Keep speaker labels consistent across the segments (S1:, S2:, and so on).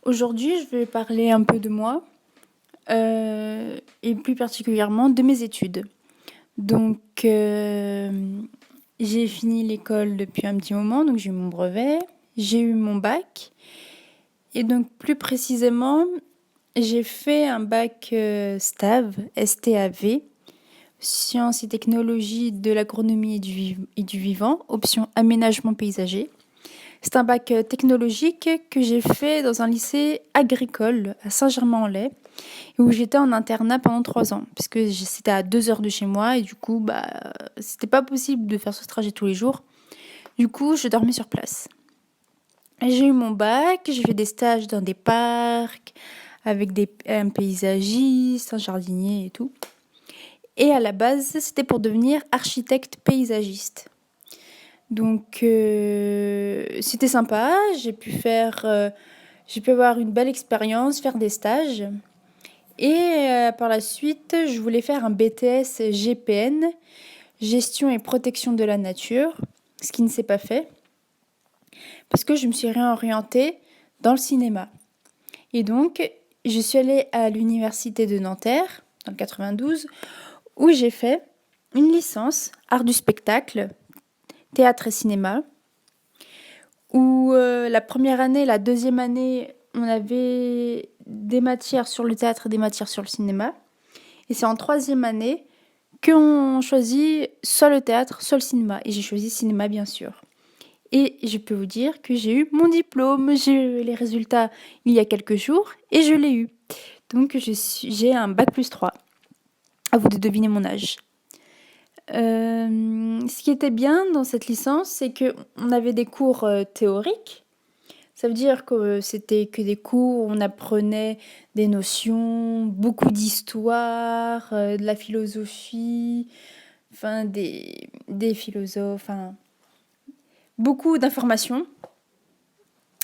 S1: Aujourd'hui, je vais parler un peu de moi, et plus particulièrement de mes études. Donc, j'ai fini l'école depuis un petit moment, donc j'ai eu mon brevet, j'ai eu mon bac, et donc plus précisément, j'ai fait un bac STAV, STAV, Sciences et technologies de l'agronomie et du vivant, option aménagement paysager. C'est un bac technologique que j'ai fait dans un lycée agricole à Saint-Germain-en-Laye, où j'étais en internat pendant 3 ans, parce que c'était à 2 heures de chez moi, et du coup, c'était pas possible de faire ce trajet tous les jours. Du coup, je dormais sur place. Et j'ai eu mon bac, j'ai fait des stages dans des parcs, avec un paysagiste, un jardinier et tout. Et à la base, c'était pour devenir architecte paysagiste. Donc, c'était sympa, j'ai pu avoir une belle expérience, faire des stages. Et par la suite, je voulais faire un BTS GPN, gestion et protection de la nature, ce qui ne s'est pas fait, parce que je me suis réorientée dans le cinéma. Et donc, je suis allée à l'université de Nanterre, dans le 92, où j'ai fait une licence art du spectacle, théâtre et cinéma, où la première année, la deuxième année, on avait des matières sur le théâtre et des matières sur le cinéma. Et c'est en troisième année qu'on choisit soit le théâtre, soit le cinéma. Et j'ai choisi cinéma, bien sûr. Et je peux vous dire que j'ai eu mon diplôme. J'ai eu les résultats il y a quelques jours et je l'ai eu. Donc j'ai un bac plus 3. À vous de deviner mon âge. Ce qui était bien dans cette licence, c'est qu'on avait des cours théoriques. Ça veut dire que c'était que des cours où on apprenait des notions, beaucoup d'histoire, de la philosophie, enfin des philosophes, enfin beaucoup d'informations,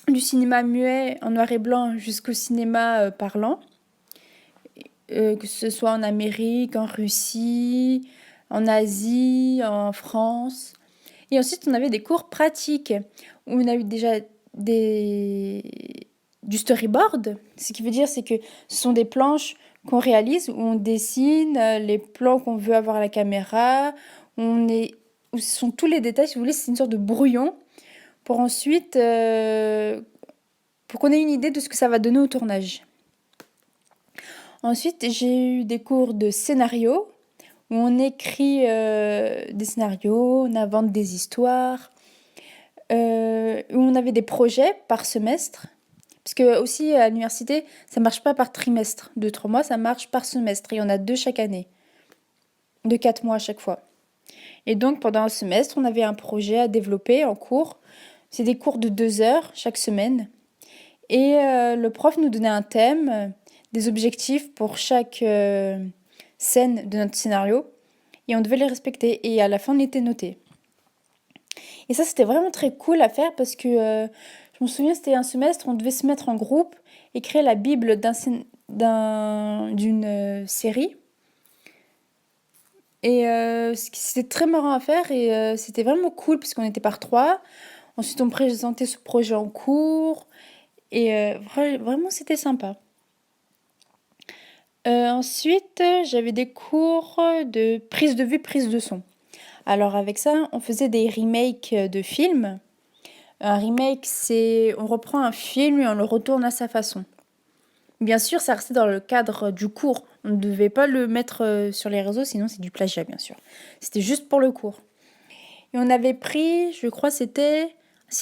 S1: du cinéma muet en noir et blanc jusqu'au cinéma parlant, que ce soit en Amérique, en Russie, en Asie, en France. Et ensuite, on avait des cours pratiques où on a eu déjà du storyboard. Ce qui veut dire, c'est que ce sont des planches qu'on réalise où on dessine les plans qu'on veut avoir à la caméra. Où ce sont tous les détails, si vous voulez, c'est une sorte de brouillon pour ensuite, pour qu'on ait une idée de ce que ça va donner au tournage. Ensuite, j'ai eu des cours de scénario où on écrit des scénarios, on invente des histoires, où on avait des projets par semestre. Parce que aussi à l'université, ça marche pas par trimestre, 2-3 mois, ça marche par semestre. Et il y en a 2 chaque année, de 4 mois à chaque fois. Et donc pendant un semestre, on avait un projet à développer en cours. C'est des cours de 2 heures chaque semaine. Et le prof nous donnait un thème, des objectifs pour chaque scène de notre scénario. Et on devait les respecter. Et à la fin, on était noté. Et ça, c'était vraiment très cool à faire parce que je me souviens, c'était un semestre, on devait se mettre en groupe et créer la Bible d'une série. Et c'était très marrant à faire et c'était vraiment cool parce qu'on était par trois. Ensuite, on présentait ce projet en cours et vraiment, c'était sympa. Ensuite, j'avais des cours de prise de vue, prise de son. Alors avec ça, on faisait des remakes de films. Un remake, c'est on reprend un film et on le retourne à sa façon. Bien sûr, ça restait dans le cadre du cours. On ne devait pas le mettre sur les réseaux, sinon c'est du plagiat, bien sûr. C'était juste pour le cours. Et on avait pris, je crois, c'est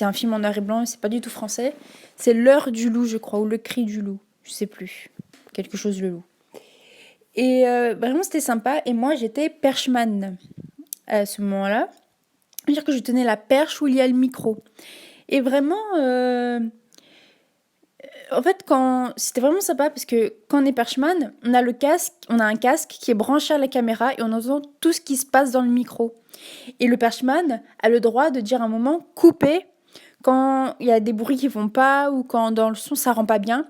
S1: un film en noir et blanc, c'est pas du tout français. C'est L'heure du loup, je crois, ou Le cri du loup, je sais plus. Quelque chose le loup. Et vraiment, c'était sympa. Et moi, j'étais perchman à ce moment-là. C'est-à-dire que je tenais la perche où il y a le micro. Et vraiment, en fait, c'était vraiment sympa parce que quand on est perchman, on a un casque qui est branché à la caméra et on entend tout ce qui se passe dans le micro. Et le perchman a le droit de dire à un moment couper quand il y a des bruits qui vont pas ou quand dans le son ça rend pas bien.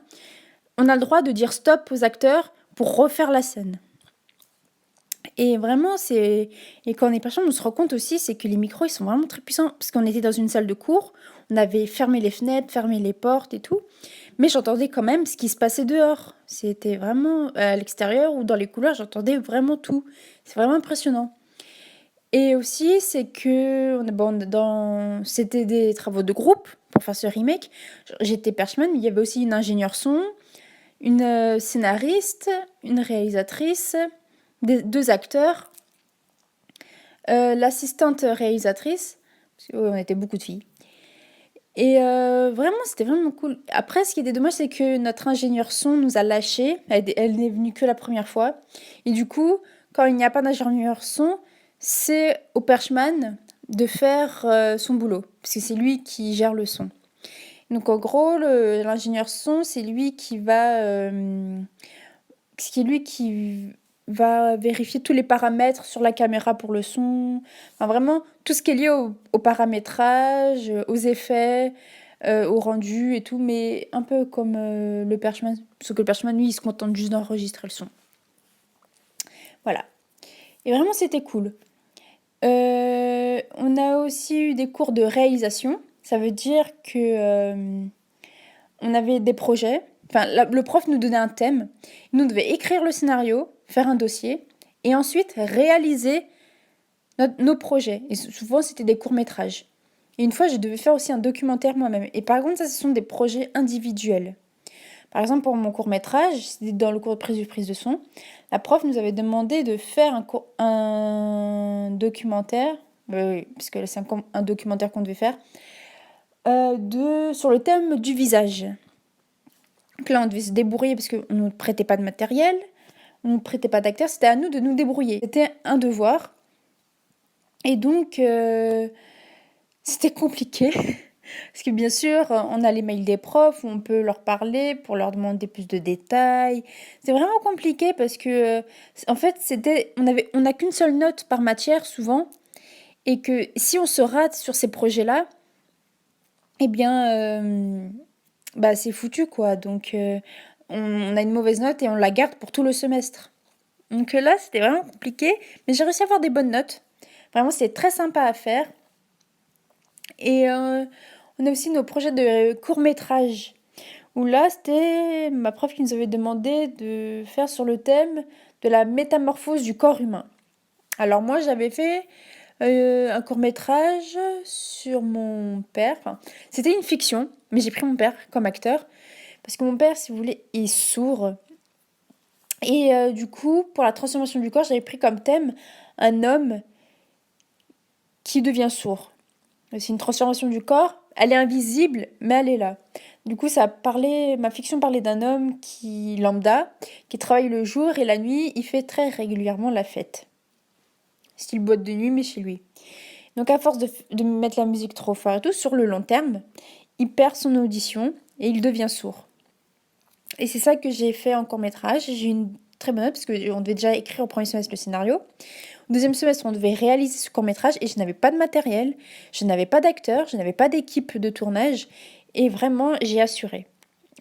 S1: On a le droit de dire stop aux acteurs pour refaire la scène. Et vraiment, et quand on est perchman, on se rend compte aussi, c'est que les micros, ils sont vraiment très puissants parce qu'on était dans une salle de cours, On avait fermé les fenêtres, fermé les portes et tout. Mais j'entendais quand même ce qui se passait dehors. C'était vraiment à l'extérieur ou dans les couloirs, j'entendais vraiment tout. C'est vraiment impressionnant. Et aussi, c'est que c'était des travaux de groupe pour faire ce remake. J'étais perchman, mais il y avait aussi une ingénieure son, une scénariste, une réalisatrice, deux acteurs, l'assistante réalisatrice, parce qu'on était beaucoup de filles. Et vraiment, c'était vraiment cool. Après, ce qui était dommage, c'est que notre ingénieur son nous a lâchés. Elle n'est venue que la première fois. Et du coup, quand il n'y a pas d'ingénieur son, c'est au perchman de faire son boulot. Parce que c'est lui qui gère le son. Donc en gros, l'ingénieur son, c'est lui qui va vérifier tous les paramètres sur la caméra pour le son. Enfin, vraiment, tout ce qui est lié au paramétrage, aux effets, au rendu et tout, mais un peu comme le perchman. Sauf que le perchman, lui, il se contente juste d'enregistrer le son. Voilà. Et vraiment, c'était cool. On a aussi eu des cours de réalisation. Ça veut dire que on avait des projets. Enfin, le prof nous donnait un thème. Nous devions écrire le scénario, faire un dossier, et ensuite réaliser nos projets. Et souvent, c'était des courts-métrages. Et une fois, je devais faire aussi un documentaire moi-même. Et par contre, ça, ce sont des projets individuels. Par exemple, pour mon court-métrage, c'était dans le cours de prise de son, la prof nous avait demandé de faire un documentaire, oui, parce que c'est un documentaire qu'on devait faire, sur le thème du visage. Donc là, on devait se débrouiller parce qu'on ne nous prêtait pas de matériel, on ne nous prêtait pas d'acteurs, c'était à nous de nous débrouiller. C'était un devoir. Et donc, c'était compliqué. Parce que bien sûr, on a les mails des profs où on peut leur parler pour leur demander plus de détails. C'est vraiment compliqué parce que, en fait, on n'a qu'une seule note par matière souvent. Et que si on se rate sur ces projets-là, eh bien, bah, c'est foutu, quoi. Donc, on a une mauvaise note et on la garde pour tout le semestre. Donc là, c'était vraiment compliqué, mais j'ai réussi à avoir des bonnes notes. Vraiment, c'était très sympa à faire. Et on a aussi nos projets de court-métrage, où là, c'était ma prof qui nous avait demandé de faire sur le thème de la métamorphose du corps humain. Alors moi, j'avais fait un court-métrage sur mon père. Enfin, c'était une fiction, mais j'ai pris mon père comme acteur. Parce que mon père, si vous voulez, est sourd. Et du coup, pour la transformation du corps, j'avais pris comme thème un homme qui devient sourd. C'est une transformation du corps. Elle est invisible, mais elle est là. Du coup, ma fiction parlait d'un homme lambda, qui travaille le jour et la nuit, il fait très régulièrement la fête. Style boîte de nuit, mais chez lui. Donc, à force de mettre la musique trop fort et tout, sur le long terme, il perd son audition et il devient sourd. Et c'est ça que j'ai fait en court-métrage. J'ai eu une très bonne note parce qu'on devait déjà écrire au premier semestre le scénario. Au deuxième semestre, on devait réaliser ce court-métrage et je n'avais pas de matériel, je n'avais pas d'acteur, je n'avais pas d'équipe de tournage et vraiment, j'ai assuré.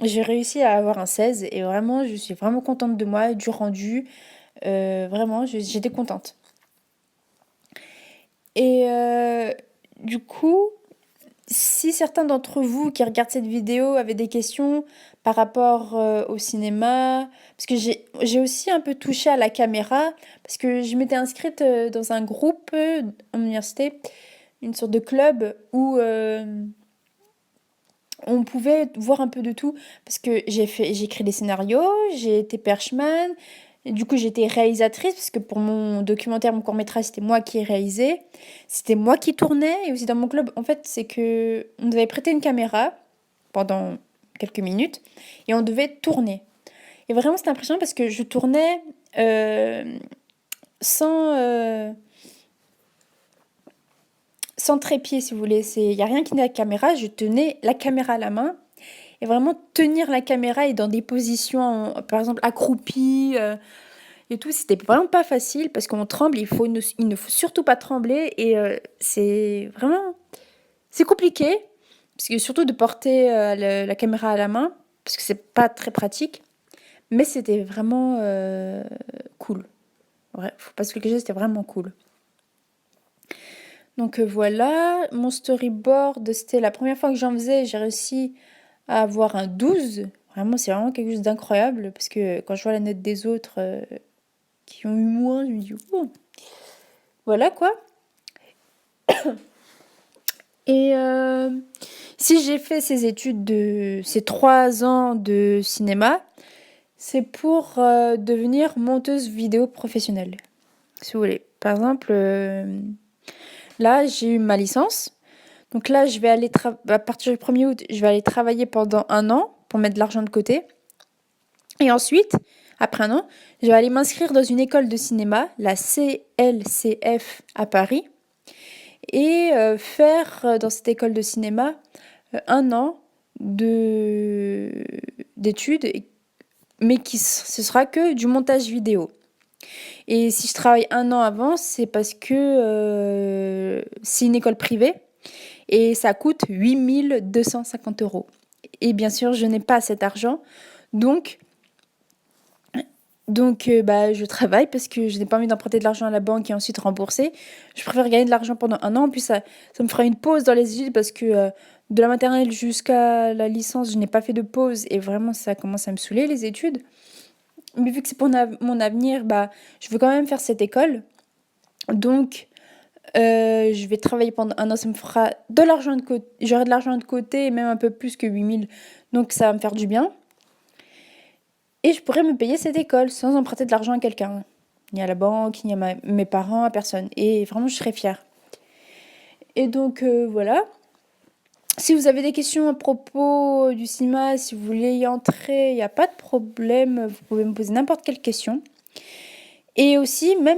S1: J'ai réussi à avoir un 16 et vraiment, je suis vraiment contente de moi, du rendu. Vraiment, j'étais contente. Et du coup, si certains d'entre vous qui regardent cette vidéo avaient des questions par rapport au cinéma, parce que j'ai aussi un peu touché à la caméra, parce que je m'étais inscrite dans un groupe en université, une sorte de club où on pouvait voir un peu de tout, parce que j'ai écrit des scénarios, j'ai été perchman, et du coup j'étais réalisatrice, parce que pour mon documentaire, mon court-métrage, c'était moi qui ai réalisé, c'était moi qui tournais, et aussi dans mon club, en fait, c'est que on devait prêter une caméra pendant quelques minutes, et on devait tourner. Et vraiment, c'était impressionnant parce que je tournais sans, sans trépied, si vous voulez. Il n'y a rien qui n'est à la caméra, je tenais la caméra à la main. Et vraiment tenir la caméra et dans des positions, par exemple, accroupies et tout, c'était vraiment pas facile parce qu'on tremble, il ne faut surtout pas trembler. Et c'est vraiment... C'est compliqué, parce que surtout de porter la caméra à la main, parce que c'est pas très pratique. Mais c'était vraiment cool. Ouais, faut pas se le cacher, c'était vraiment cool. Donc voilà, mon storyboard, c'était la première fois que j'en faisais, j'ai réussi à avoir un 12. Vraiment, c'est vraiment quelque chose d'incroyable parce que quand je vois la note des autres qui ont eu moins, je me dis, oh, voilà quoi. Et si j'ai fait ces 3 ans de cinéma, c'est pour devenir monteuse vidéo professionnelle, si vous voulez. Par exemple, là, j'ai eu ma licence. Donc là, je vais aller à partir du 1er août, je vais aller travailler pendant un an pour mettre de l'argent de côté. Et ensuite, après un an, je vais aller m'inscrire dans une école de cinéma, la CLCF à Paris, et faire dans cette école de cinéma un an d'études, mais ce sera que du montage vidéo. Et si je travaille un an avant, c'est parce que c'est une école privée et ça coûte 8 250 euros. Et bien sûr, je n'ai pas cet argent, donc bah, je travaille parce que je n'ai pas envie d'emprunter de l'argent à la banque et ensuite rembourser. Je préfère gagner de l'argent pendant un an. En plus, ça me fera une pause dans les études parce que de la maternelle jusqu'à la licence, je n'ai pas fait de pause et vraiment, ça commence à me saouler, les études. Mais vu que c'est pour mon avenir, bah, je veux quand même faire cette école. Donc, je vais travailler pendant un an. Ça me fera de l'argent de côté. J'aurai de l'argent de côté et même un peu plus que 8000. Donc, ça va me faire du bien. Et je pourrais me payer cette école sans emprunter de l'argent à quelqu'un. Ni à la banque, ni à mes parents, à personne. Et vraiment, je serais fière. Et donc, voilà. Si vous avez des questions à propos du cinéma, si vous voulez y entrer, il n'y a pas de problème. Vous pouvez me poser n'importe quelle question. Et aussi, même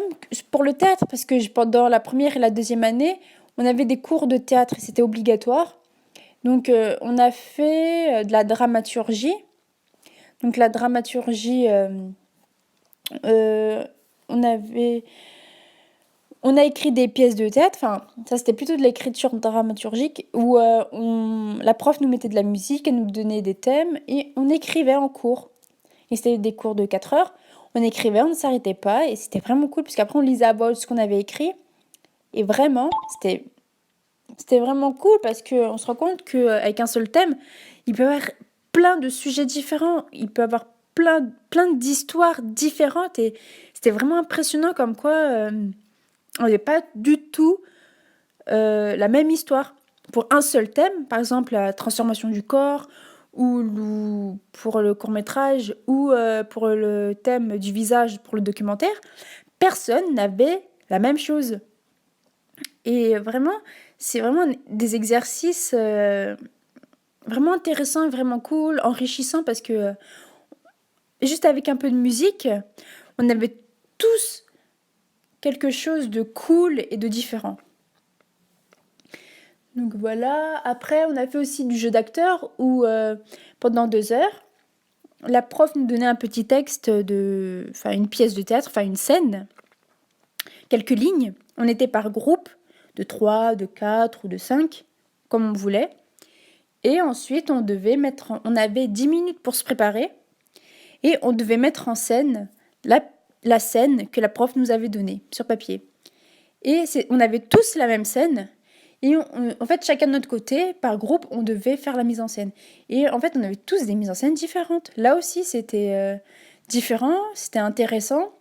S1: pour le théâtre, parce que pendant la première et la deuxième année, on avait des cours de théâtre et c'était obligatoire. Donc, on a fait de la dramaturgie. Donc, la dramaturgie, euh, on avait, on a écrit des pièces de théâtre. Enfin, ça c'était plutôt de l'écriture dramaturgique où la prof nous mettait de la musique, elle nous donnait des thèmes et on écrivait en cours. Et c'était des cours de 4 heures. On écrivait, on ne s'arrêtait pas et c'était vraiment cool puisqu'après on lisait à voix haute ce qu'on avait écrit. Et vraiment, c'était vraiment cool parce qu'on se rend compte qu'avec un seul thème, il peut y avoir plein de sujets différents, il peut y avoir plein d'histoires différentes et c'était vraiment impressionnant comme quoi on n'avait pas du tout la même histoire. Pour un seul thème, par exemple la transformation du corps, ou pour le court-métrage, ou pour le thème du visage pour le documentaire, personne n'avait la même chose. Et vraiment, c'est vraiment des exercices vraiment intéressants, vraiment cool, enrichissants, parce que juste avec un peu de musique, on avait tous quelque chose de cool et de différent. Donc voilà, après on a fait aussi du jeu d'acteur où pendant 2 heures, la prof nous donnait un petit texte enfin une pièce de théâtre, enfin une scène, quelques lignes. On était par groupe de 3, de 4 ou de 5, comme on voulait. Et ensuite on avait 10 minutes pour se préparer et on devait mettre en scène la scène que la prof nous avait donnée sur papier. Et on avait tous la même scène. Et en fait, chacun de notre côté, par groupe, on devait faire la mise en scène. Et en fait, on avait tous des mises en scène différentes. Là aussi, c'était différent, c'était intéressant.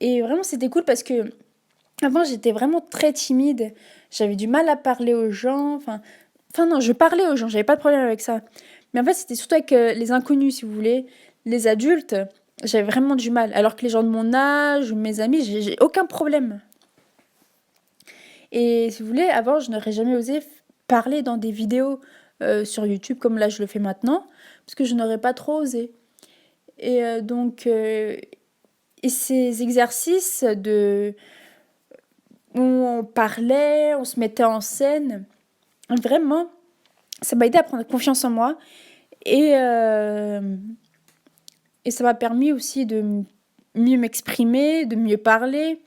S1: Et vraiment, c'était cool parce que avant, j'étais vraiment très timide. J'avais du mal à parler aux gens. Enfin non, je parlais aux gens, j'avais pas de problème avec ça. Mais en fait, c'était surtout avec les inconnus, si vous voulez. Les adultes, j'avais vraiment du mal. Alors que les gens de mon âge, mes amis, j'ai aucun problème. Et si vous voulez, avant, je n'aurais jamais osé parler dans des vidéos sur YouTube comme là je le fais maintenant, parce que je n'aurais pas trop osé. Et et ces exercices où on parlait, on se mettait en scène, vraiment, ça m'a aidé à prendre confiance en moi et, euh, et ça m'a permis aussi de mieux m'exprimer, de mieux parler.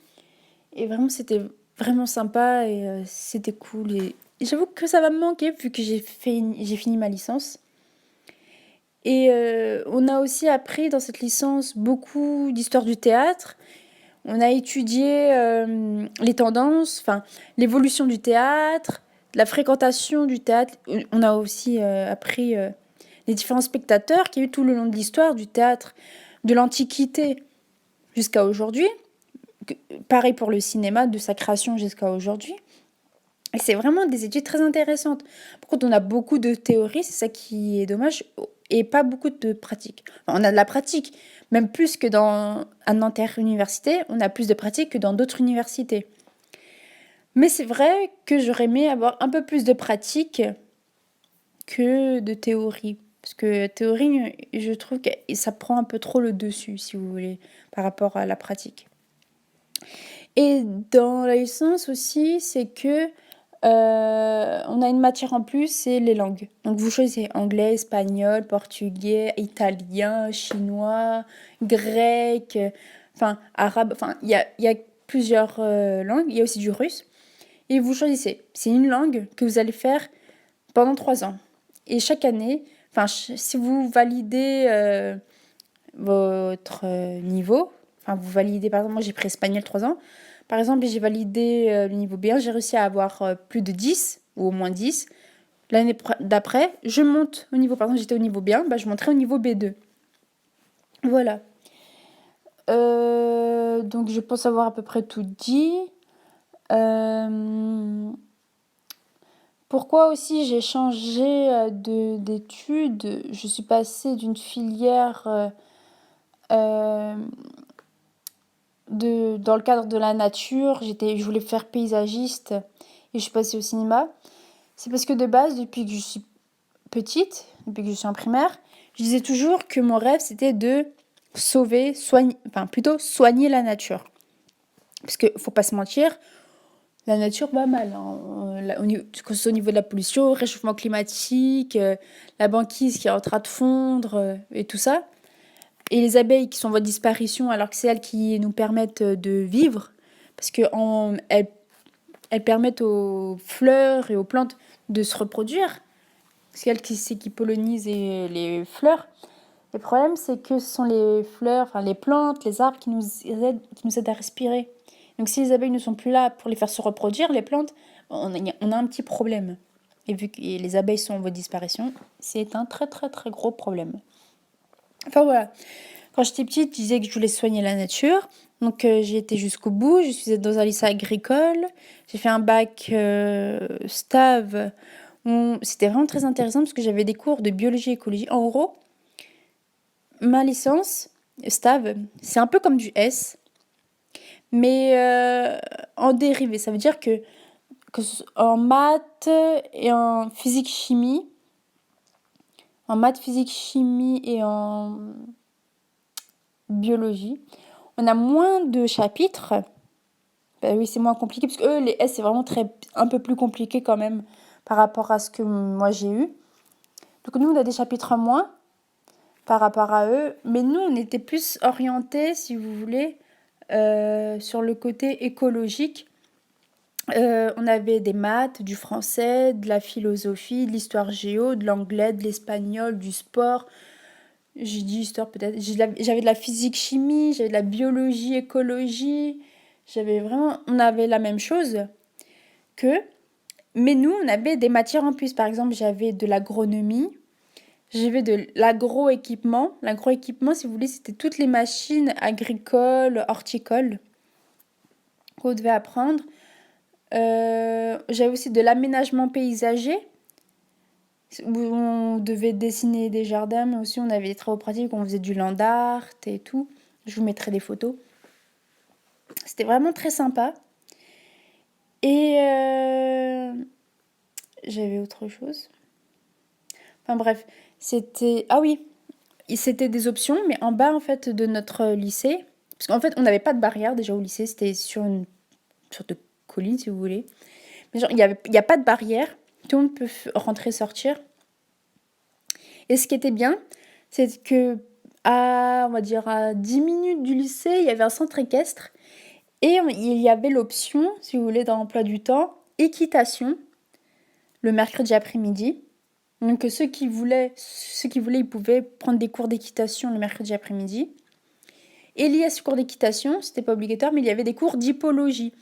S1: Et vraiment, c'était vraiment sympa et c'était cool. Et j'avoue que ça va me manquer vu que j'ai fini ma licence. Et on a aussi appris dans cette licence beaucoup d'histoire du théâtre. On a étudié les tendances, enfin l'évolution du théâtre, la fréquentation du théâtre. On a aussi appris les différents spectateurs qu'il y a eu tout le long de l'histoire du théâtre, de l'Antiquité jusqu'à aujourd'hui. Pareil pour le cinéma, de sa création jusqu'à aujourd'hui. Et c'est vraiment des études très intéressantes. Par contre, on a beaucoup de théories, c'est ça qui est dommage, et pas beaucoup de pratique. Enfin, on a de la pratique, même plus que dans à Nanterre Université, on a plus de pratique que dans d'autres universités. Mais c'est vrai que j'aurais aimé avoir un peu plus de pratique que de théorie. Parce que théorie, je trouve que ça prend un peu trop le dessus, si vous voulez, par rapport à la pratique. Et dans la licence aussi, c'est que on a une matière en plus, c'est les langues. Donc vous choisissez anglais, espagnol, portugais, italien, chinois, grec, enfin arabe, enfin il y a plusieurs langues, il y a aussi du russe. Et vous choisissez. C'est une langue que vous allez faire pendant 3 ans. Et chaque année, enfin si vous validez votre niveau, enfin vous validez, par exemple, moi j'ai pris espagnol 3 ans. Par exemple, j'ai validé le niveau B1, j'ai réussi à avoir plus de 10 ou au moins 10. L'année d'après, je monte au niveau, par exemple, j'étais au niveau B1, bah, je monterai au niveau B2. Voilà. Donc je pense avoir à peu près tout dit. Euh, Pourquoi aussi j'ai changé d'études? Je suis passée d'une filière euh, dans le cadre de la nature, je voulais faire paysagiste et je suis passée au cinéma. C'est parce que de base, depuis que je suis petite, depuis que je suis en primaire, je disais toujours que mon rêve c'était de soigner, enfin plutôt soigner la nature. Parce que faut pas se mentir, la nature va mal, hein. Que ce soit au niveau de la pollution, réchauffement climatique, la banquise qui est en train de fondre et tout ça. Et les abeilles qui sont en voie de disparition alors que c'est elles qui nous permettent de vivre. Parce qu'elles permettent aux fleurs et aux plantes de se reproduire. C'est elles qui pollinisent les fleurs. Le problème, c'est que ce sont les fleurs, enfin les plantes, les arbres qui nous aident à respirer. Donc si les abeilles ne sont plus là pour les faire se reproduire, les plantes, on a un petit problème. Et vu que les abeilles sont en voie de disparition, c'est un très très très gros problème. Enfin voilà. Quand j'étais petite, je disais que je voulais soigner la nature. Donc j'ai été jusqu'au bout. Je suis dans un lycée agricole. J'ai fait un bac STAV. C'était vraiment très intéressant parce que j'avais des cours de biologie et écologie. En gros, ma licence STAV, c'est un peu comme du S, mais en dérivé. Ça veut dire que en maths et en physique chimie, en maths, physique, chimie et en biologie, on a moins de chapitres. Ben oui, c'est moins compliqué parce que eux, les S, c'est vraiment un peu plus compliqué quand même par rapport à ce que moi j'ai eu. Donc nous, on a des chapitres en moins par rapport à eux, mais nous, on était plus orientés, si vous voulez, sur le côté écologique. On avait des maths, du français, de la philosophie, de l'histoire géo, de l'anglais, de l'espagnol, du sport. J'ai dit histoire peut-être. J'avais de la physique chimie, j'avais de la biologie écologie. On avait la même chose que, mais nous, on avait des matières en plus. Par exemple, j'avais de l'agronomie, j'avais de l'agroéquipement. L'agroéquipement, si vous voulez, c'était toutes les machines agricoles, horticoles qu'on devait apprendre. J'avais aussi de l'aménagement paysager, où on devait dessiner des jardins, mais aussi on avait des travaux pratiques, on faisait du land art et tout. Je vous mettrai des photos. C'était vraiment très sympa. Et j'avais autre chose. Enfin bref, c'était... Ah oui, c'était des options, mais en bas en fait de notre lycée, parce qu'en fait on n'avait pas de barrière déjà au lycée, c'était sur une sorte de colline si vous voulez. Mais genre, il y a pas de barrière, tout le monde peut rentrer, sortir. Et ce qui était bien, c'est que on va dire à 10 minutes du lycée, il y avait un centre équestre. Et il y avait l'option, si vous voulez, dans l'emploi du temps, équitation, le mercredi après-midi. Donc ceux qui voulaient, ils pouvaient prendre des cours d'équitation le mercredi après-midi. Et lié à ce cours d'équitation, c'était pas obligatoire, mais il y avait des cours d'hippologie.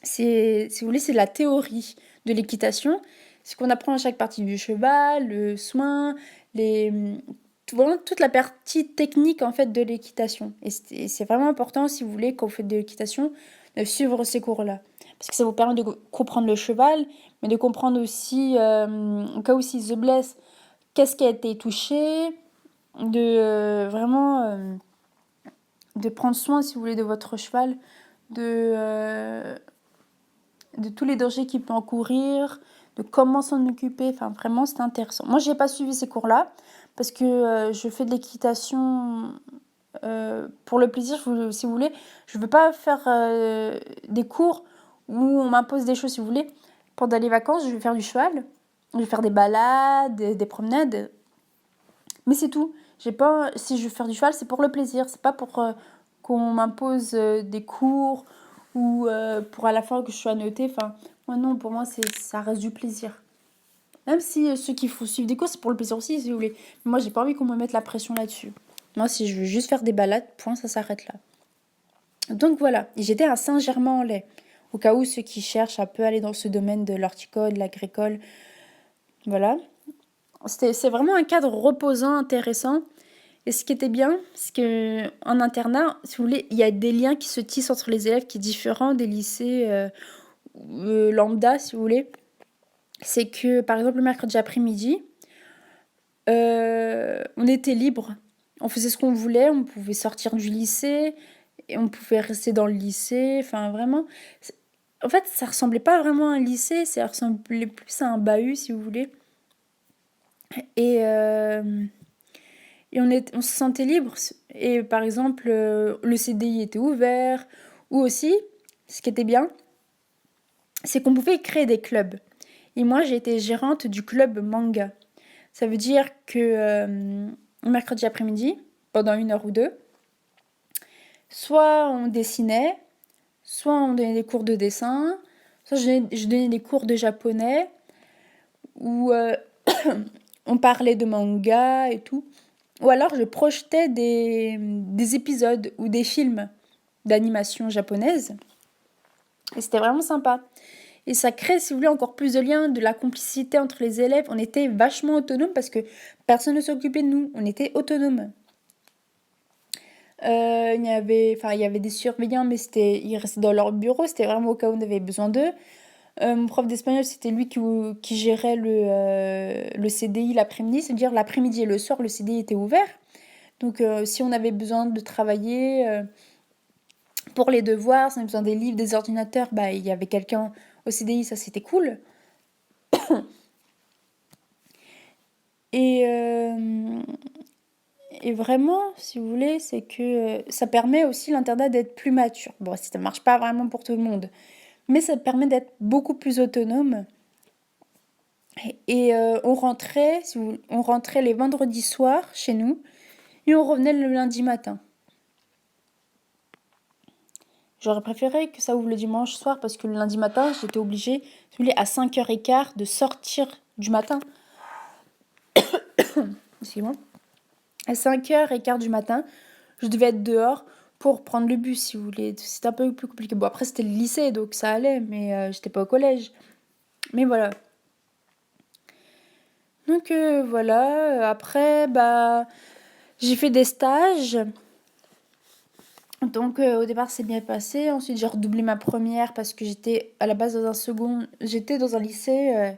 S1: Si vous voulez, c'est la théorie de l'équitation. C'est qu'on apprend à chaque partie du cheval, le soin, vraiment toute la partie technique en fait de l'équitation. Et c'est vraiment important, si vous voulez, quand vous faites de l'équitation, de suivre ces cours-là. Parce que ça vous permet de comprendre le cheval, mais de comprendre aussi, au cas où s'il se blesse, qu'est-ce qui a été touché, vraiment de prendre soin, si vous voulez, de votre cheval, de, de tous les dangers qu'il peut encourir, de comment s'en occuper. Enfin, vraiment, c'était intéressant. Moi, j'ai pas suivi ces cours-là parce que je fais de l'équitation pour le plaisir, si vous voulez. Je veux pas faire des cours où on m'impose des choses, si vous voulez. Pendant les vacances, je vais faire du cheval, je vais faire des balades, des promenades, mais c'est tout. J'ai pas, si je veux faire du cheval, c'est pour le plaisir, c'est pas pour qu'on m'impose des cours ou pour à la fois que je sois notée. Enfin, moi non, pour moi, ça reste du plaisir. Même si ceux qui font suivre des cours, c'est pour le plaisir aussi, si vous voulez. Mais moi, j'ai pas envie qu'on me mette la pression là-dessus. Moi, si je veux juste faire des balades, point, ça s'arrête là. Donc voilà, et j'étais à Saint-Germain-en-Laye. Au cas où ceux qui cherchent un peu aller dans ce domaine de l'horticole, de l'agricole, voilà. C'est vraiment un cadre reposant, intéressant. Et ce qui était bien, c'est qu'en internat, si vous voulez, il y a des liens qui se tissent entre les élèves qui est différent des lycées lambda, si vous voulez. C'est que, par exemple, le mercredi après-midi, on était libre. On faisait ce qu'on voulait, on pouvait sortir du lycée, et on pouvait rester dans le lycée. Enfin, vraiment. En fait, ça ressemblait pas vraiment à un lycée, ça ressemblait plus à un bahut, si vous voulez. Et, et on se sentait libre. Et par exemple, le CDI était ouvert. Ou aussi, ce qui était bien, c'est qu'on pouvait créer des clubs. Et moi, j'ai été gérante du club manga. Ça veut dire que mercredi après-midi, pendant 1 heure ou 2, soit on dessinait, soit on donnait des cours de dessin, soit je donnais des cours de japonais, ou on parlait de manga et tout. Ou alors je projetais des épisodes ou des films d'animation japonaise. Et c'était vraiment sympa. Et ça crée, si vous voulez, encore plus de liens, de la complicité entre les élèves. On était vachement autonomes parce que personne ne s'occupait de nous. On était autonomes. Il y avait des surveillants, mais ils restaient dans leur bureau. C'était vraiment au cas où on avait besoin d'eux. Mon prof d'espagnol, c'était lui qui gérait le CDI l'après-midi. C'est-à-dire l'après-midi et le soir, le CDI était ouvert. Donc si on avait besoin de travailler pour les devoirs, si on avait besoin des livres, des ordinateurs, bah il y avait quelqu'un au CDI, ça c'était cool. Et, euh, et vraiment, si vous voulez, c'est que ça permet aussi l'internat d'être plus mature. Bon, ça ne marche pas vraiment pour tout le monde, mais ça permet d'être beaucoup plus autonome. Et on rentrait les vendredis soirs chez nous et on revenait le lundi matin. J'aurais préféré que ça ouvre le dimanche soir parce que le lundi matin, j'étais obligée, si vous voulez, à 5h15 de sortir du matin. Excusez-moi. À 5h15 du matin, je devais être dehors pour prendre le bus, si vous voulez. C'était un peu plus compliqué. Bon, après, c'était le lycée, donc ça allait, mais j'étais pas au collège. Mais voilà. Donc voilà. Après, bah, j'ai fait des stages. Donc au départ, c'est bien passé. Ensuite, j'ai redoublé ma première parce que j'étais à la base dans un second. J'étais dans un lycée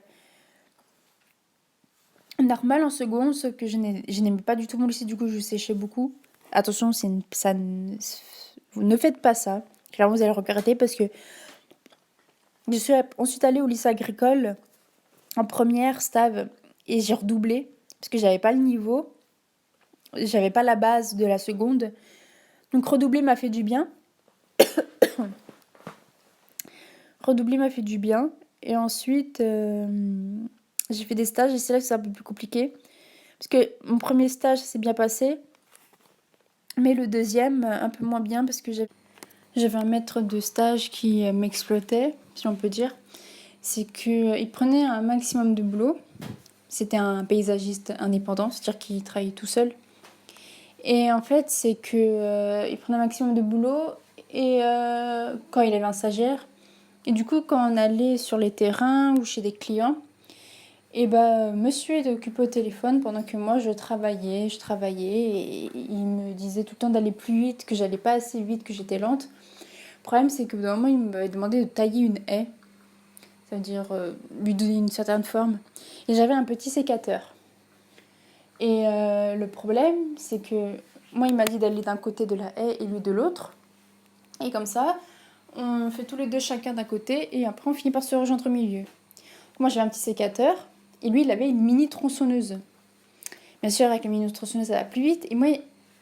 S1: normal en second, sauf que je n'aimais pas du tout mon lycée, du coup, je séchais beaucoup. Attention, vous ne faites pas ça. Clairement, vous allez regretter parce que je suis ensuite allée au lycée agricole en première, Stave, et j'ai redoublé parce que j'avais pas le niveau, j'avais pas la base de la seconde. Donc redoubler m'a fait du bien. Redoubler m'a fait du bien. Et ensuite, j'ai fait des stages et c'est là que c'est un peu plus compliqué. Parce que mon premier stage s'est bien passé, mais le deuxième, un peu moins bien parce que j'avais un maître de stage qui m'exploitait, si on peut dire. C'est qu'il prenait un maximum de boulot. C'était un paysagiste indépendant, c'est-à-dire qu'il travaillait tout seul. Et en fait, c'est que il prenait un maximum de boulot et quand il avait un stagiaire. Et du coup, quand on allait sur les terrains ou chez des clients, et bah, monsieur était occupé au téléphone pendant que moi je travaillais et il me disait tout le temps d'aller plus vite, que j'allais pas assez vite, que j'étais lente. Le problème, c'est qu'au bout d'un moment, il m'avait demandé de tailler une haie, ça veut dire lui donner une certaine forme. Et j'avais un petit sécateur. Et le problème, c'est que moi, il m'a dit d'aller d'un côté de la haie et lui de l'autre. Et comme ça, on fait tous les deux chacun d'un côté et après on finit par se rejoindre au milieu. Moi, j'avais un petit sécateur et lui, il avait une mini tronçonneuse. Bien sûr, avec la mini tronçonneuse, ça va plus vite. Et moi,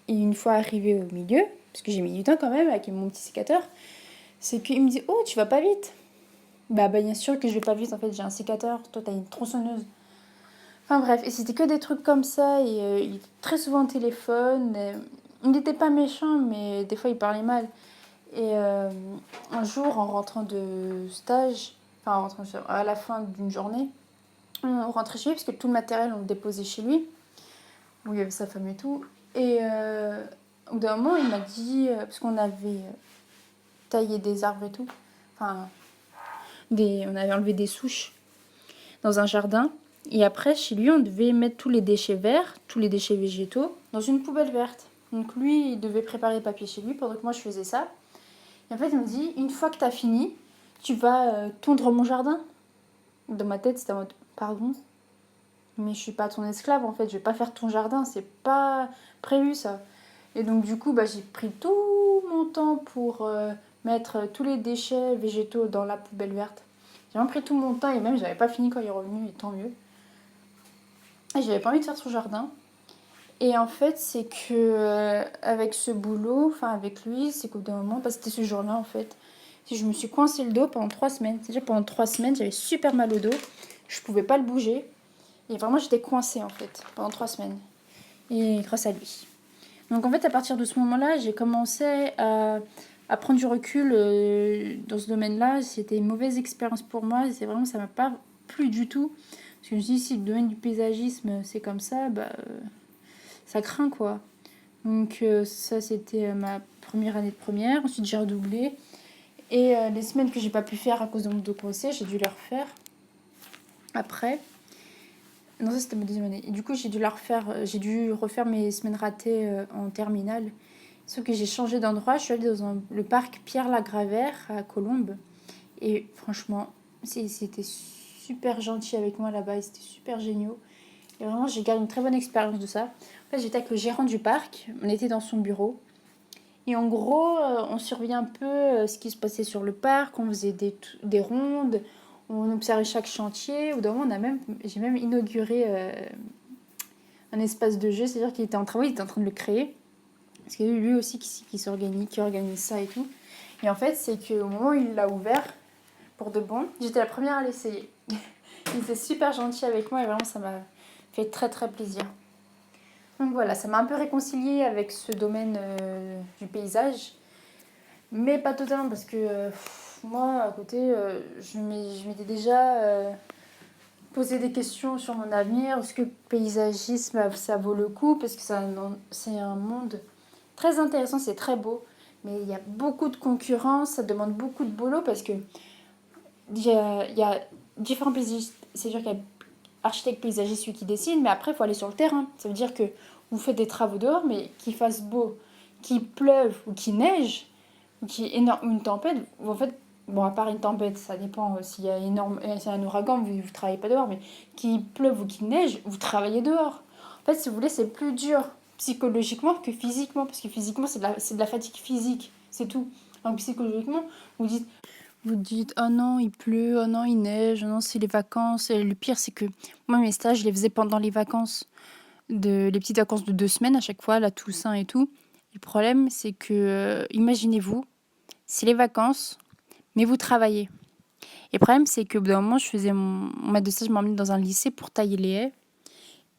S1: une fois arrivé au milieu, parce que j'ai mis du temps quand même avec mon petit sécateur, c'est qu'il me dit: Oh, tu vas pas vite. Bah, bien sûr que je vais pas vite, en fait, j'ai un sécateur, toi, t'as une tronçonneuse. Enfin bref, et c'était que des trucs comme ça, et il était très souvent au téléphone. Il n'était pas méchant, mais des fois, il parlait mal. Et un jour, en rentrant de stage, enfin, à la fin d'une journée, on rentrait chez lui, parce que tout le matériel, on le déposait chez lui, où il y avait sa femme et tout. Et au bout d'un moment, il m'a dit, parce qu'on avait taillé des arbres et tout, enfin, on avait enlevé des souches dans un jardin. Et après, chez lui, on devait mettre tous les déchets verts, tous les déchets végétaux, dans une poubelle verte. Donc lui, il devait préparer les papiers chez lui, pendant que moi, je faisais ça. Et en fait, il me dit, une fois que t'as fini, tu vas tondre mon jardin. Dans ma tête, c'était en mode, pardon, mais je suis pas ton esclave, en fait, je vais pas faire ton jardin, c'est pas prévu, ça. Et donc, du coup, bah, j'ai pris tout mon temps pour mettre tous les déchets végétaux dans la poubelle verte. J'ai vraiment pris tout mon temps, et même, j'avais pas fini quand il est revenu, et tant mieux. Et j'avais pas envie de faire son jardin. Et en fait, c'est que avec ce boulot, enfin avec lui, c'est qu'au bout d'un moment, bah, c'était ce jour-là en fait, je me suis coincé le dos pendant 3 semaines. C'est-à-dire pendant 3 semaines, j'avais super mal au dos, je pouvais pas le bouger. Et vraiment, j'étais coincée en fait pendant 3 semaines. Et grâce à lui. Donc en fait, à partir de ce moment-là, j'ai commencé à prendre du recul dans ce domaine-là. C'était une mauvaise expérience pour moi. C'est vraiment, ça m'a pas plu du tout. Parce que je me suis dit, si le domaine du paysagisme, c'est comme ça, bah, ça craint quoi. Donc ça, c'était ma première année de première. Ensuite, j'ai redoublé. Et les semaines que j'ai pas pu faire à cause de mon dos coincé, j'ai dû les refaire après. Non, ça c'était ma deuxième année. Et du coup, j'ai dû j'ai dû refaire mes semaines ratées en terminale. Sauf que j'ai changé d'endroit. Je suis allée dans le parc Pierre-Lagravère à Colombes. Et franchement, c'était super gentil avec moi là-bas. C'était super génial. Et vraiment, j'ai gardé une très bonne expérience de ça. En fait, j'étais avec le gérant du parc. On était dans son bureau. Et en gros, on surveillait un peu ce qui se passait sur le parc. On faisait des rondes. On observait chaque chantier. Au bout d'un moment, j'ai même inauguré un espace de jeu. C'est-à-dire qu'il était en travail, il était en train de le créer. Parce que lui aussi qui organise ça et tout. Et en fait, c'est qu'au moment où il l'a ouvert, pour de bon, j'étais la première à l'essayer. Il était super gentil avec moi et vraiment, ça m'a fait très très plaisir. Donc voilà, ça m'a un peu réconciliée avec ce domaine du paysage. Mais pas totalement parce que moi, à côté, je m'étais déjà posé des questions sur mon avenir. Est-ce que le paysagisme, ça vaut le coup? Parce que c'est un monde très intéressant, c'est très beau. Mais il y a beaucoup de concurrence, ça demande beaucoup de boulot parce que il y a différents paysagistes. C'est sûr qu'il y a architecte paysagiste, celui qui dessine, mais après, il faut aller sur le terrain. Ça veut dire que vous faites des travaux dehors, mais qu'il fasse beau, qu'il pleuve ou qu'il neige, ou qu'il y ait une tempête, en fait, bon, à part une tempête, ça dépend s'il y a c'est un ouragan, vous ne travaillez pas dehors, mais qu'il pleuve ou qu'il neige, vous travaillez dehors. En fait, si vous voulez, c'est plus dur psychologiquement que physiquement, parce que physiquement, c'est de la fatigue physique, c'est tout. Donc psychologiquement, vous dites, oh non, il pleut, oh non, il neige, oh non, c'est les vacances. Et le pire, c'est que moi, mes stages, je les faisais pendant les vacances, les petites vacances de 2 semaines à chaque fois, la Toussaint et tout. Le problème, c'est que, imaginez-vous, c'est les vacances, mais vous travaillez. Et le problème, c'est que, au bout d'un moment, je faisais mon maître de stage m'emmenait dans un lycée pour tailler les haies.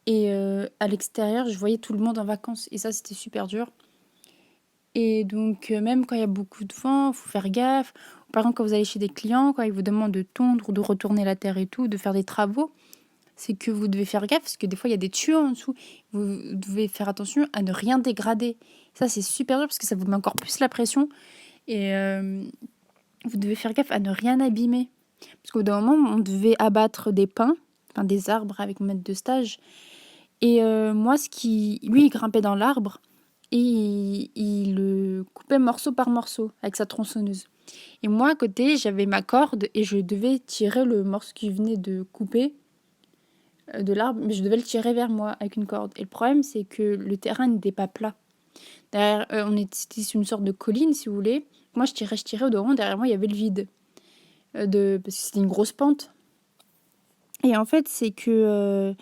S1: Et à l'extérieur, je voyais tout le monde en vacances. Et ça, c'était super dur. Et donc, même quand il y a beaucoup de vent, il faut faire gaffe. Par exemple, quand vous allez chez des clients, quand ils vous demandent de tondre ou de retourner la terre et tout, de faire des travaux, c'est que vous devez faire gaffe parce que des fois il y a des tuyaux en dessous. Vous devez faire attention à ne rien dégrader. Ça c'est super dur parce que ça vous met encore plus la pression et vous devez faire gaffe à ne rien abîmer. Parce qu'au bout d'un moment, on devait abattre des pins, enfin des arbres avec mon maître de stage. Et moi, lui, il grimpait dans l'arbre et il le coupait morceau par morceau avec sa tronçonneuse. Et moi, à côté, j'avais ma corde et je devais tirer le morceau qui venait de couper de l'arbre, mais je devais le tirer vers moi avec une corde. Et le problème, c'est que le terrain n'était pas plat. Derrière, c'était sur une sorte de colline, si vous voulez. Moi, je tirais au devant. Derrière moi, il y avait le vide. Parce que c'était une grosse pente. Et en fait, c'est que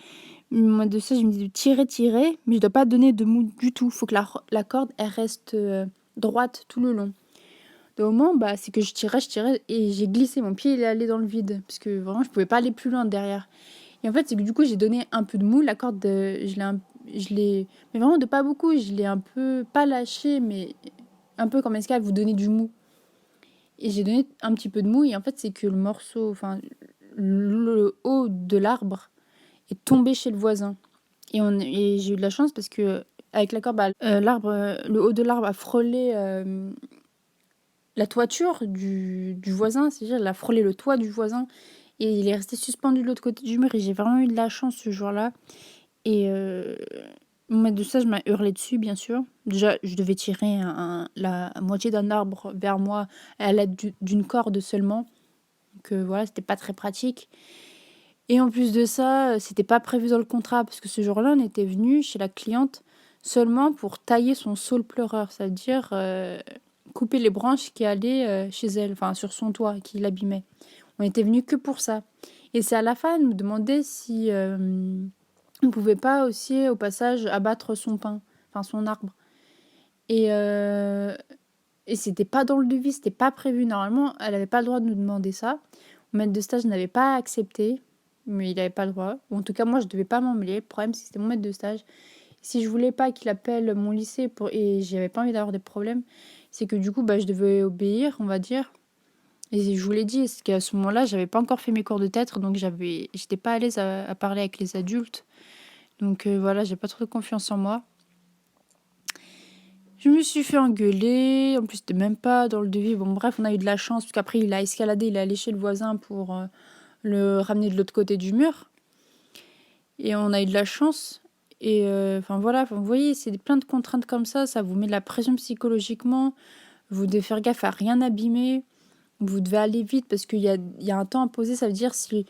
S1: moi, de ça, je me dis de tirer, mais je dois pas donner de mou du tout. Il faut que la corde, elle reste droite tout le long. Au moment, bah, c'est que je tirais, et j'ai glissé. Mon pied, il est allé dans le vide. Parce que vraiment, je pouvais pas aller plus loin derrière. Et en fait, c'est que du coup, j'ai donné un peu de mou. La corde, je l'ai... Mais vraiment de pas beaucoup. Je l'ai un peu, pas lâché, mais un peu comme escale, vous donnez du mou. Et j'ai donné un petit peu de mou. Et en fait, c'est que le morceau, enfin, le haut de l'arbre est tombé chez le voisin. Et j'ai eu de la chance parce que avec la corde, bah, le haut de l'arbre a frôlé la toiture du voisin, c'est-à-dire il a frôlé le toit du voisin et il est resté suspendu de l'autre côté du mur et j'ai vraiment eu de la chance ce jour-là. Et mon maître de stage m'a hurlé dessus, bien sûr. Déjà, je devais tirer la moitié d'un arbre vers moi à l'aide d'une corde seulement. Donc voilà, c'était pas très pratique. Et en plus de ça, c'était pas prévu dans le contrat parce que ce jour-là, on était venu chez la cliente seulement pour tailler son saule pleureur, c'est-à-dire couper les branches qui allaient chez elle, enfin sur son toit, qui l'abîmaient. On était venu que pour ça. Et c'est à la fin, elle me demandait si on pouvait pas aussi, au passage, abattre son pin, enfin son arbre. Et, euh, et c'était pas dans le devis, c'était pas prévu. Normalement, elle avait pas le droit de nous demander ça. Mon maître de stage n'avait pas accepté, mais il avait pas le droit. Ou en tout cas, moi, je devais pas m'en mêler. Le problème, c'est que c'était mon maître de stage. Si je voulais pas qu'il appelle mon lycée et j'avais pas envie d'avoir des problèmes, c'est que du coup, bah, je devais obéir, on va dire. Et je vous l'ai dit, parce qu'à ce moment-là, j'avais pas encore fait mes cours de théâtre, donc j'étais pas à l'aise à parler avec les adultes. Donc voilà, j'ai pas trop confiance en moi. Je me suis fait engueuler. En plus, c'était même pas dans le devis. Bon, bref, on a eu de la chance, parce qu'après, il a escaladé, il a allé chez le voisin pour le ramener de l'autre côté du mur. Et on a eu de la chance. Et enfin voilà, vous voyez, c'est plein de contraintes comme ça vous met de la pression psychologiquement. Vous devez faire gaffe à rien abîmer. Vous devez aller vite parce qu'il y a un temps à poser. Ça veut dire si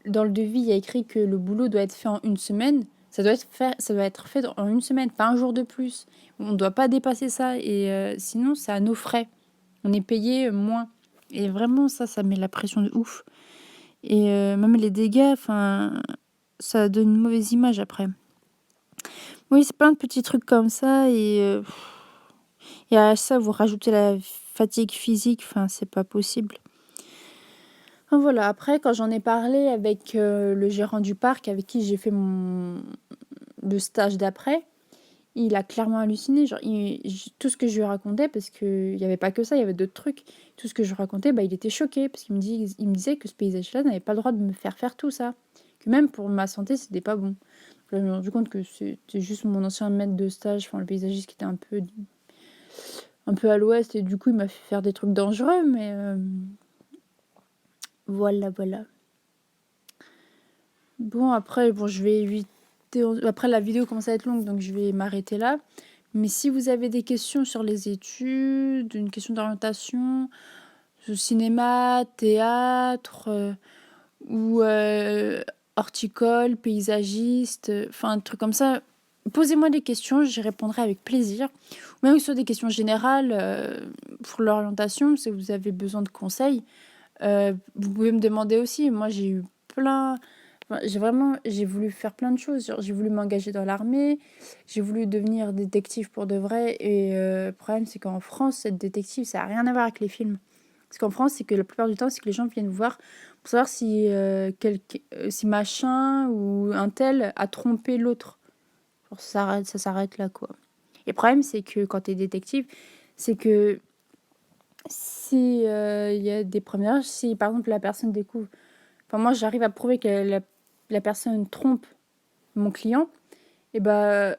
S1: dans le devis, il y a écrit que le boulot doit être fait en une semaine, ça doit être fait en une semaine, pas un jour de plus. On ne doit pas dépasser ça et sinon, c'est à nos frais. On est payé moins. Et vraiment, ça met la pression de ouf. Et même les dégâts, enfin, ça donne une mauvaise image après. Oui, c'est plein de petits trucs comme ça et à ça, vous rajoutez la fatigue physique, enfin, c'est pas possible. Enfin, voilà, après, quand j'en ai parlé avec le gérant du parc avec qui j'ai fait le stage d'après, il a clairement halluciné. Genre, tout ce que je lui racontais, parce qu'il n'y avait pas que ça, il y avait d'autres trucs. Tout ce que je lui racontais, bah, il était choqué, parce il me disait que ce paysage-là n'avait pas le droit de me faire faire tout ça. Que même pour ma santé, c'était pas bon. Je me suis rendu compte que c'était juste mon ancien maître de stage, enfin le paysagiste qui était un peu à l'ouest, et du coup, il m'a fait faire des trucs dangereux, mais voilà, voilà. Bon, après, bon, je vais éviter. Après, la vidéo commence à être longue, donc je vais m'arrêter là. Mais si vous avez des questions sur les études, une question d'orientation, au cinéma, théâtre, ou horticole, paysagiste, enfin, un truc comme ça, posez-moi des questions, j'y répondrai avec plaisir. Ou même sur des questions générales pour l'orientation, si vous avez besoin de conseils, vous pouvez me demander aussi. Moi, j'ai eu plein. Enfin, j'ai voulu faire plein de choses. Genre, j'ai voulu m'engager dans l'armée, j'ai voulu devenir détective pour de vrai. Et le problème, c'est qu'en France, être détective, ça n'a rien à voir avec les films. Parce qu'en France, c'est que la plupart du temps, c'est que les gens viennent vous voir pour savoir si machin ou un tel a trompé l'autre. Genre, ça s'arrête là, quoi. Et le problème, c'est que quand tu es détective, c'est que si il y a des premières, si par exemple la personne découvre. Enfin, moi, j'arrive à prouver que la personne trompe mon client, et bah,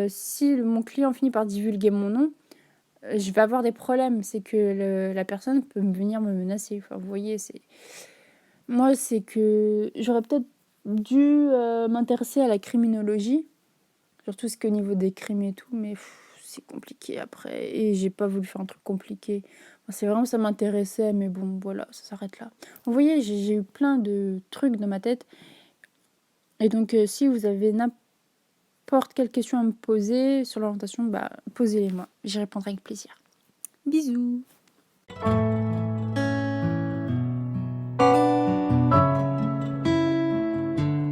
S1: si mon client finit par divulguer mon nom, je vais avoir des problèmes. C'est que la personne peut venir me menacer. Enfin, vous voyez, moi, c'est que j'aurais peut-être dû m'intéresser à la criminologie, surtout ce qu'au niveau des crimes et tout, mais c'est compliqué après. Et j'ai pas voulu faire un truc compliqué. Enfin, c'est vraiment, ça m'intéressait, mais bon, voilà, ça s'arrête là. Vous voyez, j'ai eu plein de trucs dans ma tête. Et donc, si vous avez n'importe quelle question à me poser sur l'orientation, bah, posez-les moi. J'y répondrai avec plaisir. Bisous!